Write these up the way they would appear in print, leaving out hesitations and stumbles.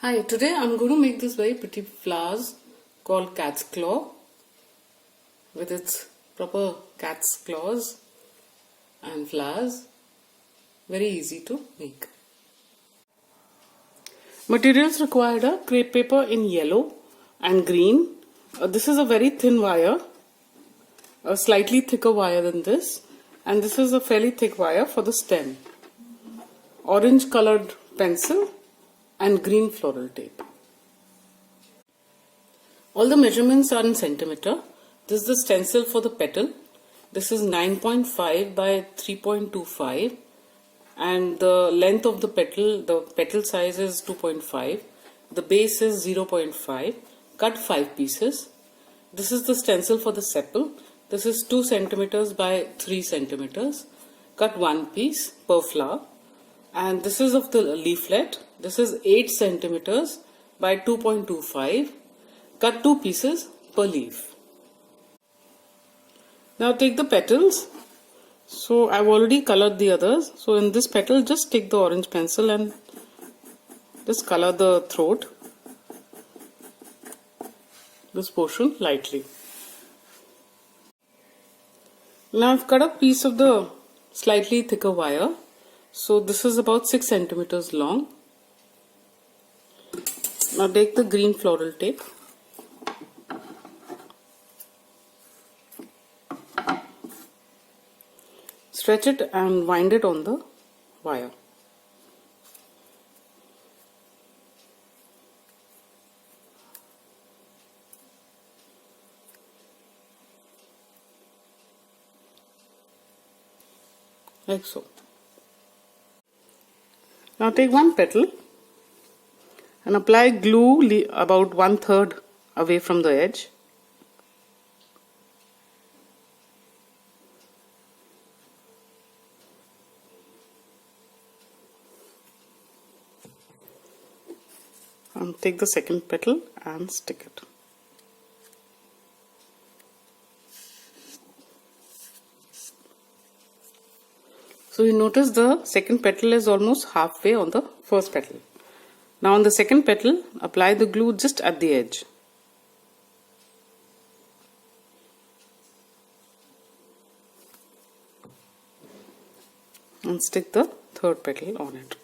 Hi, today I'm going to make this very pretty flowers called cat's claw with its proper cat's claws and flowers. Very easy to make. Materials required are crepe paper in yellow and green. This is a very thin wire, a slightly thicker wire than this, and this is a fairly thick wire for the stem. Orange colored pencil and green floral tape. All the measurements are in centimeter. This is the stencil for the petal. This is 9.5 by 3.25 and the length of the petal size is 2.5. The base is 0.5. Cut 5 pieces. This is the stencil for the sepal. This is 2 centimeters by 3 centimeters. Cut 1 piece per flower. And this is of the leaflet. This is 8 centimeters by 2.25. Cut 2 pieces per leaf. Now take the petals. So I've already colored the others. So in this petal, just take the orange pencil and just color the throat, this portion, lightly. Now I've cut a piece of the slightly thicker wire. So this is about 6 centimeters long. Now take the green floral tape. Stretch it and wind it on the wire. Like so. Now take one petal and apply glue about 1/3 away from the edge. And take the second petal and stick it. So you notice the second petal is almost halfway on the first petal. Now on the second petal, apply the glue just at the edge. And stick the third petal on it.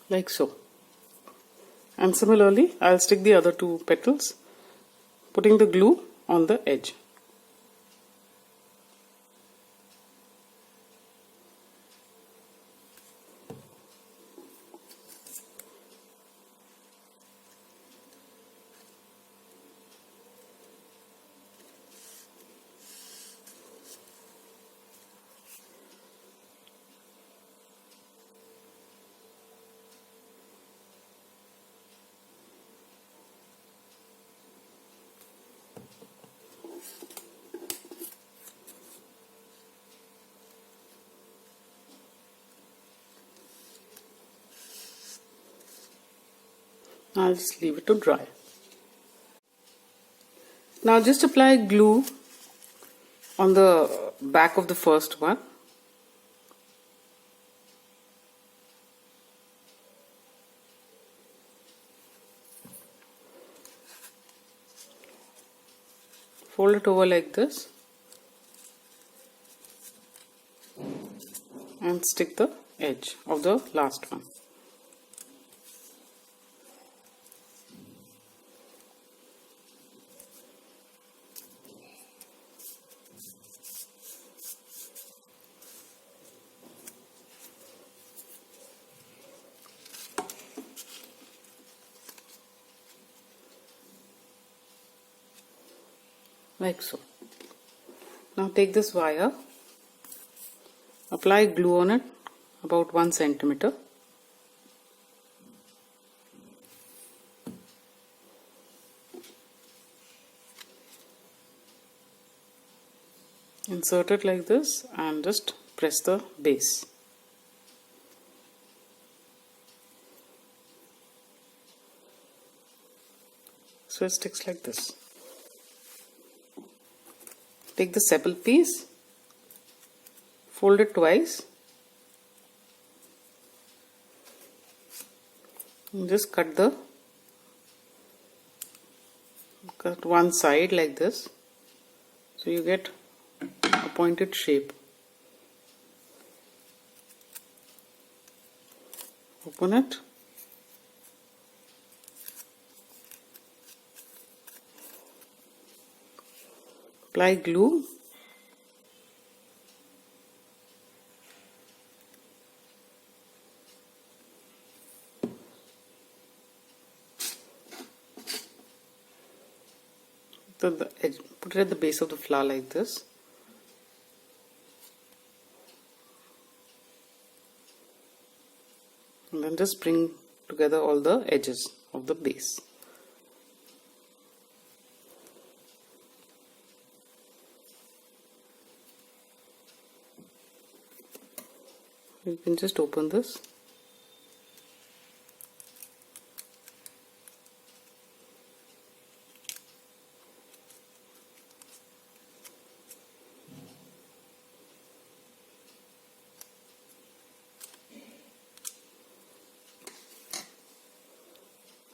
Like so. And similarly, I'll stick the other 2 petals, putting the glue on the edge. I'll just leave it to dry. Now just apply glue on the back of the first one. Fold it over like this and stick the edge of the last one. Like so. Now take this wire, apply glue on it about 1 centimeter. Insert it like this and just press the base. So it sticks like this. Take the sepal piece, fold it twice, and just cut one side like this, so you get a pointed shape. Open it. Apply glue. The edge, put it at the base of the flower like this. And then just bring together all the edges of the base. You can just open this.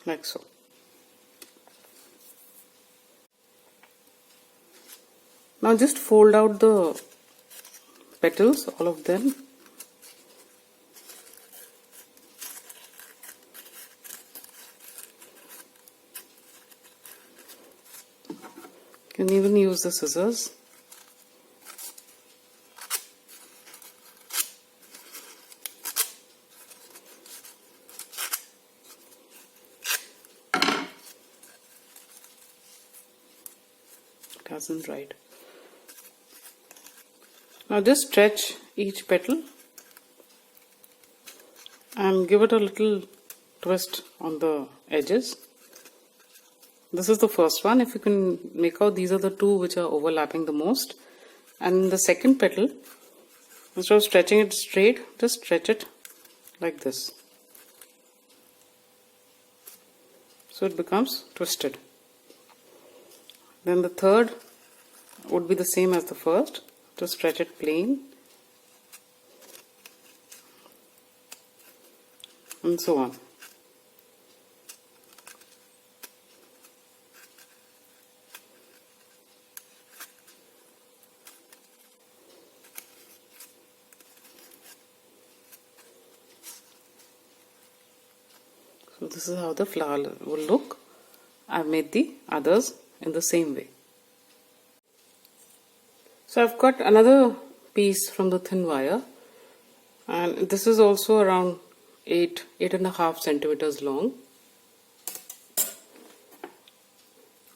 Like so. Now just fold out the petals, all of them. You can even use the scissors. It hasn't dried. Now just stretch each petal and give it a little twist on the edges. This is the first one. If you can make out, these are the two which are overlapping the most. And the second petal, instead of stretching it straight, just stretch it like this, so it becomes twisted. Then the third would be the same as the first. Just stretch it plain, and so on. So this is how the flower will look. I've made the others in the same way. So I've got another piece from the thin wire, and this is also around 8.5 centimeters long.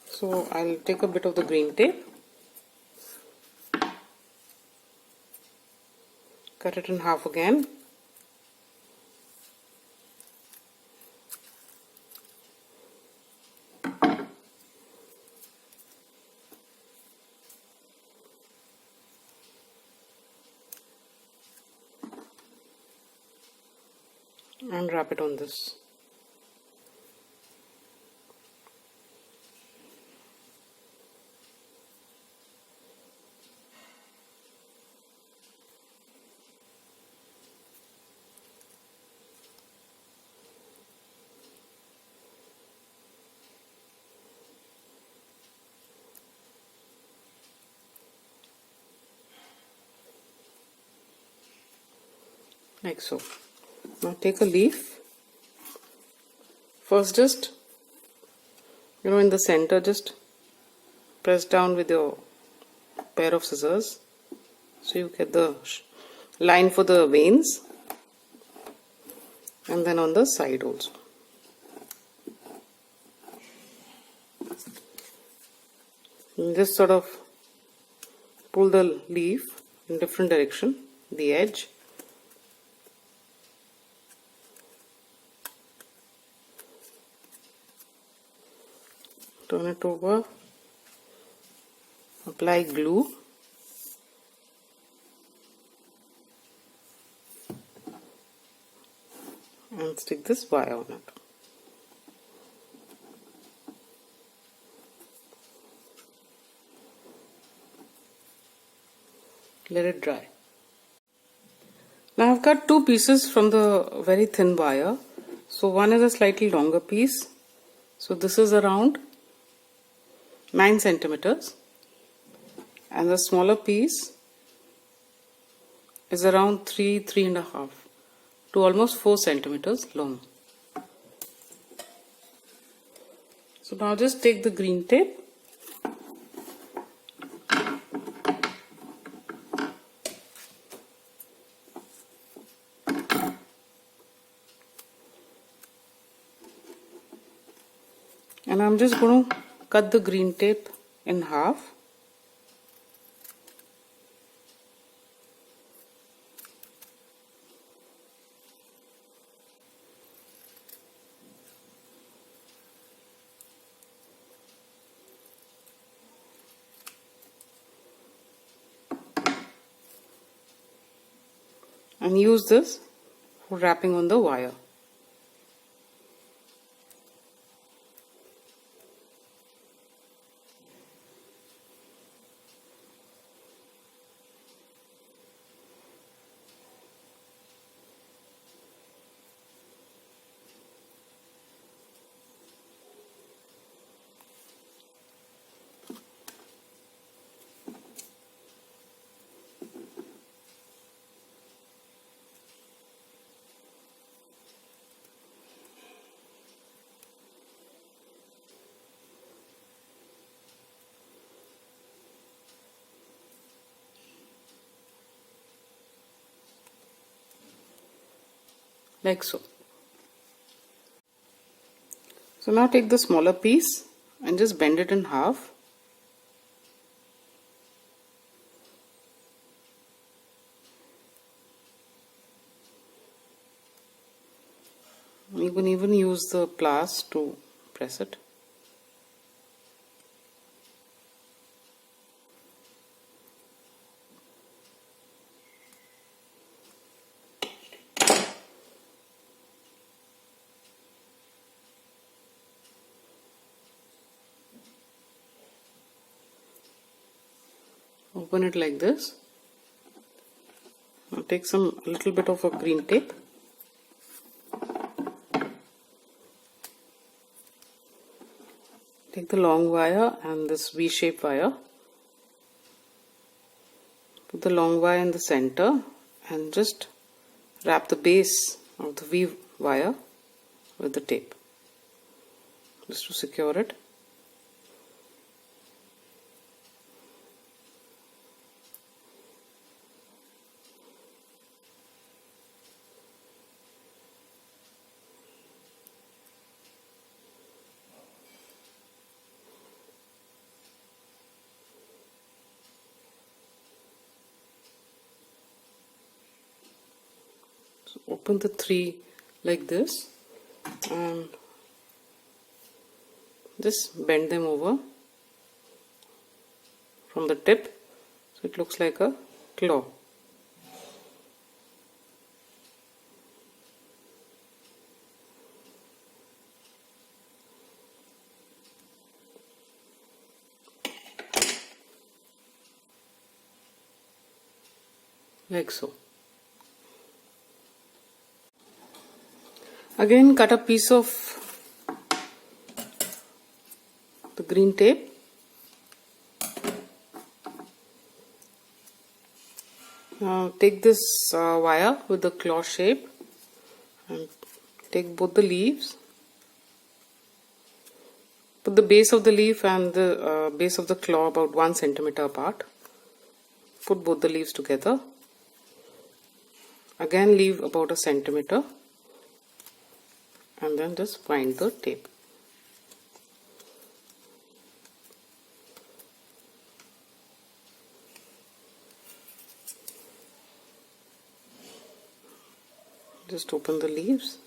So I'll take a bit of the green tape, cut it in half again, and wrap it on this. Like so. Now take a leaf. First just, in the center, just press down with your pair of scissors, so you get the line for the veins, and then on the side also. And just sort of pull the leaf in different direction, the edge. Turn it over, apply glue, and stick this wire on it. Let it dry. Now I've cut two pieces from the very thin wire. So one is a slightly longer piece. So this is around 9 centimeters. And the smaller piece is around 3.5 to almost 4 centimeters long. So now just take the green tape and I'm just going to cut the green tape in half. And use this for wrapping on the wire. Like so. So now take the smaller piece and just bend it in half. You can even use the Floss to press it. Open it like this. Now take a little bit of a green tape. Take the long wire and this V-shaped wire. Put the long wire in the center and just wrap the base of the V wire with the tape, just to secure it. So open the three like this and just bend them over from the tip so it looks like a claw. Like so. Again, cut a piece of the green tape. Now take this wire with the claw shape and take both the leaves. Put the base of the leaf and the base of the claw about 1 centimeter apart. Put both the leaves together. Again leave about 1 centimeter. And then just wind the tape. Just open the leaves.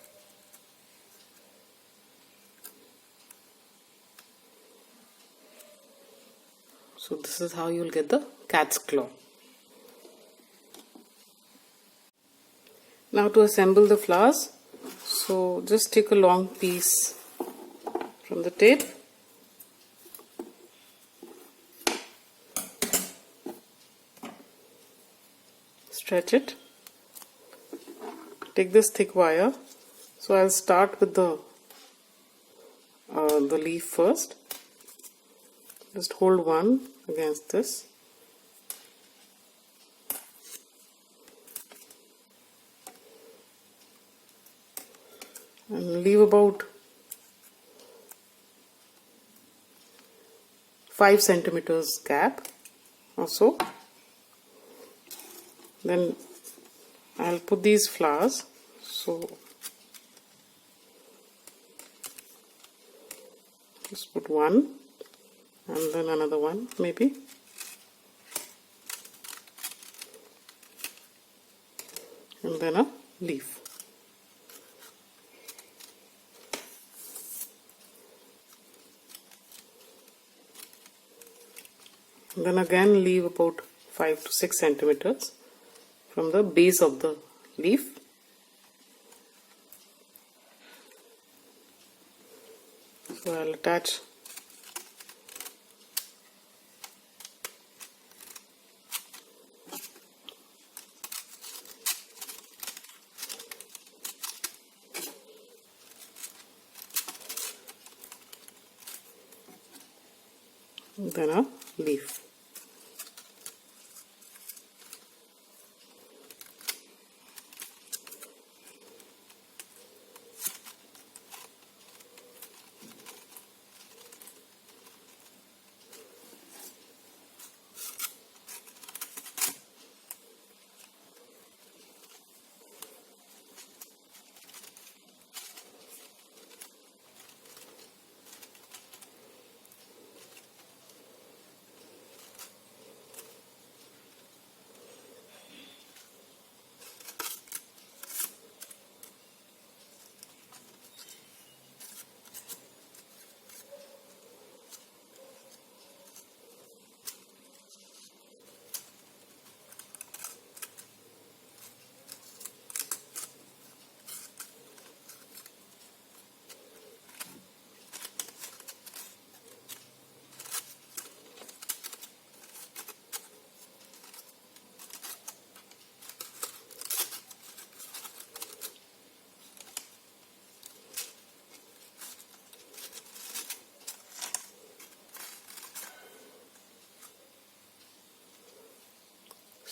So this is how you will get the cat's claw. Now to assemble the flowers. So just take a long piece from the tape. stretch it. Take this thick wire. So I'll start with the leaf first. Just hold one against this. And leave about 5 centimeters gap or so. Then I'll put these flowers. So just put one and then another one maybe. And then a leaf. And then again leave about 5 to 6 centimeters from the base of the leaf. So I'll attach then a leaf.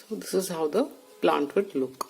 So this is how the plant would look.